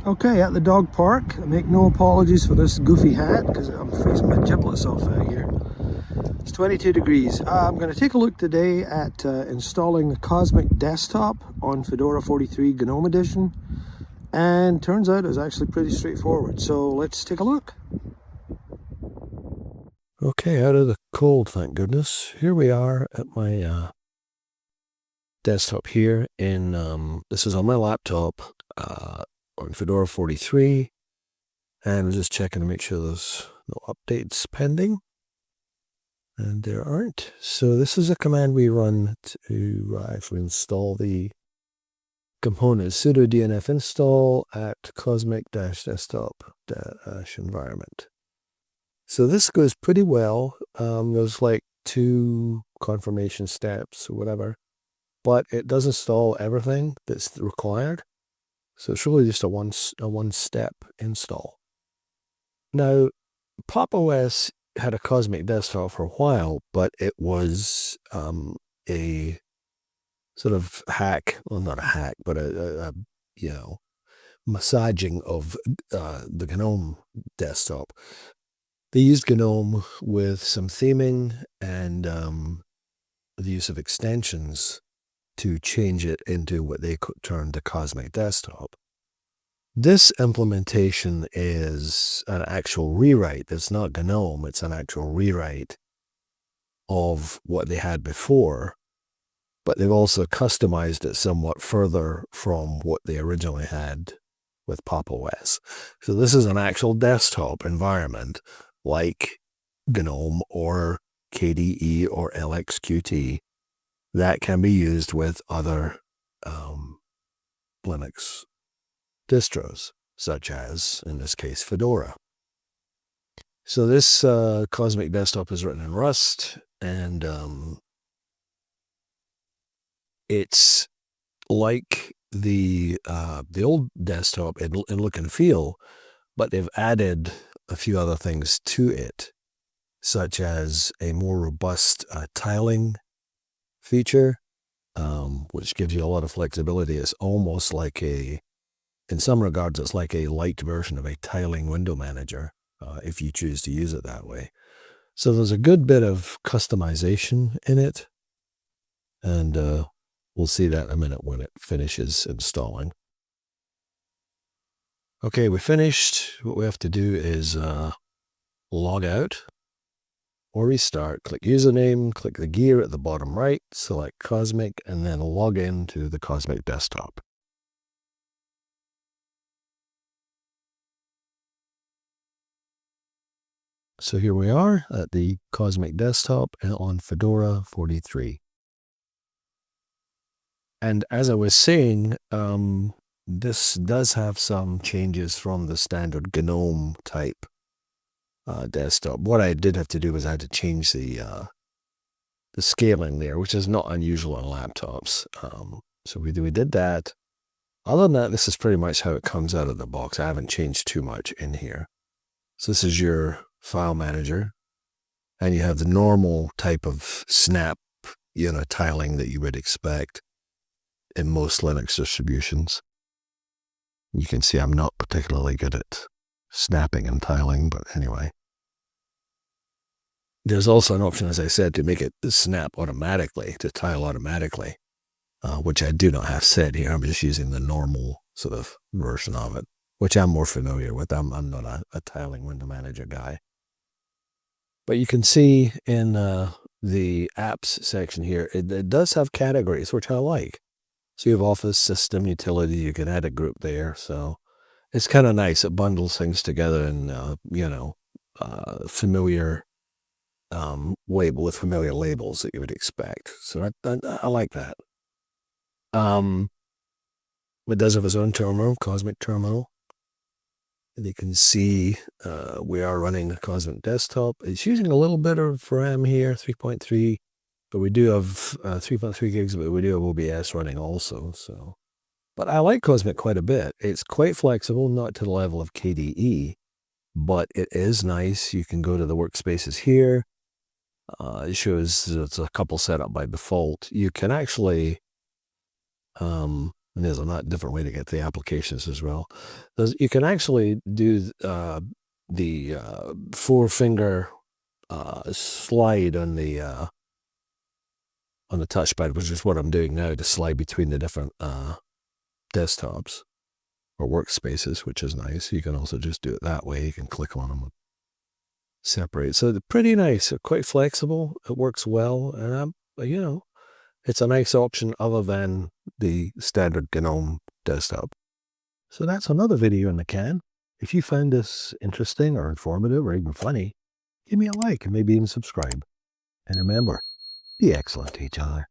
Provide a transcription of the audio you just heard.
Okay, at the dog park. I make no apologies for this goofy hat because I'm freezing my giblets off out here. It's 22 degrees. I'm going to take a look today at installing the Cosmic Desktop on Fedora 43 GNOME Edition. And turns out it's actually pretty straightforward. So let's take a look. Okay, out of the cold, thank goodness. Here we are at my desktop here in, this is on my laptop on Fedora 43. And I'm just checking to make sure there's no updates pending. And there aren't. So this is a command we run to actually install the components. Sudo dnf install at cosmic-desktop-environment. So this goes pretty well. There's like 2 confirmation steps or whatever, but it does install everything that's required. So it's really just a one-step install. Now, Pop! OS had a Cosmic Desktop for a while, but it was a sort of hack, well, not a hack, but a massaging of the GNOME desktop. They used GNOME with some theming and the use of extensions to change it into what they termed the Cosmic Desktop. This implementation is an actual rewrite. It's not GNOME, it's an actual rewrite of what they had before, but they've also customized it somewhat further from what they originally had with Pop! OS. So this is an actual desktop environment like GNOME or KDE or LXQT that can be used with other Linux distros, such as, in this case, Fedora. So this Cosmic Desktop is written in Rust, and it's like the old desktop in look and feel, but they've added a few other things to it, such as a more robust tiling feature, which gives you a lot of flexibility. It's almost like in some regards, it's like a light version of a tiling window manager, if you choose to use it that way. So there's a good bit of customization in it, and we'll see that in a minute when it finishes installing. Okay, we finished. What we have to do is log out or restart. Click username, click the gear at the bottom right, select Cosmic, and then log into the Cosmic Desktop. So here we are at the Cosmic Desktop on Fedora 43. And as I was saying, this does have some changes from the standard GNOME type desktop. What I did have to do was I had to change the scaling there, which is not unusual on laptops. So we did that. Other than that, this is pretty much how it comes out of the box. I haven't changed too much in here. So this is your file manager, and you have the normal type of snap, tiling that you would expect in most Linux distributions. You can see I'm not particularly good at snapping and tiling, but anyway. There's also an option, as I said, to make it snap automatically, to tile automatically, which I do not have set here. I'm just using the normal sort of version of it, which I'm more familiar with. I'm not a tiling window manager guy. But you can see in the apps section here, it does have categories, which I like. So you have Office, System, Utility. You can add a group there. So it's kind of nice. It bundles things together in, familiar with familiar labels that you would expect. So I like that. It does have its own terminal, Cosmic Terminal. And you can see we are running the Cosmic Desktop. It's using a little bit of RAM here, 3.3, but we do have 3.3 gigs, but we do have OBS running also. So, but I like Cosmic quite a bit. It's quite flexible, not to the level of KDE, but it is nice. You can go to the Workspaces here. It shows it's a couple set up by default. You can actually And there's a lot different way to get the applications as well. You can actually do the four-finger slide on the touchpad, which is what I'm doing now, to slide between the different desktops or workspaces, which is nice. You can also just do it that way. You can click on them and separate. So they're pretty nice. They're quite flexible. It works well, and it's a nice option other than the standard GNOME desktop. So that's another video in the can. If you found this interesting or informative or even funny, give me a like and maybe even subscribe. And remember, be excellent to each other.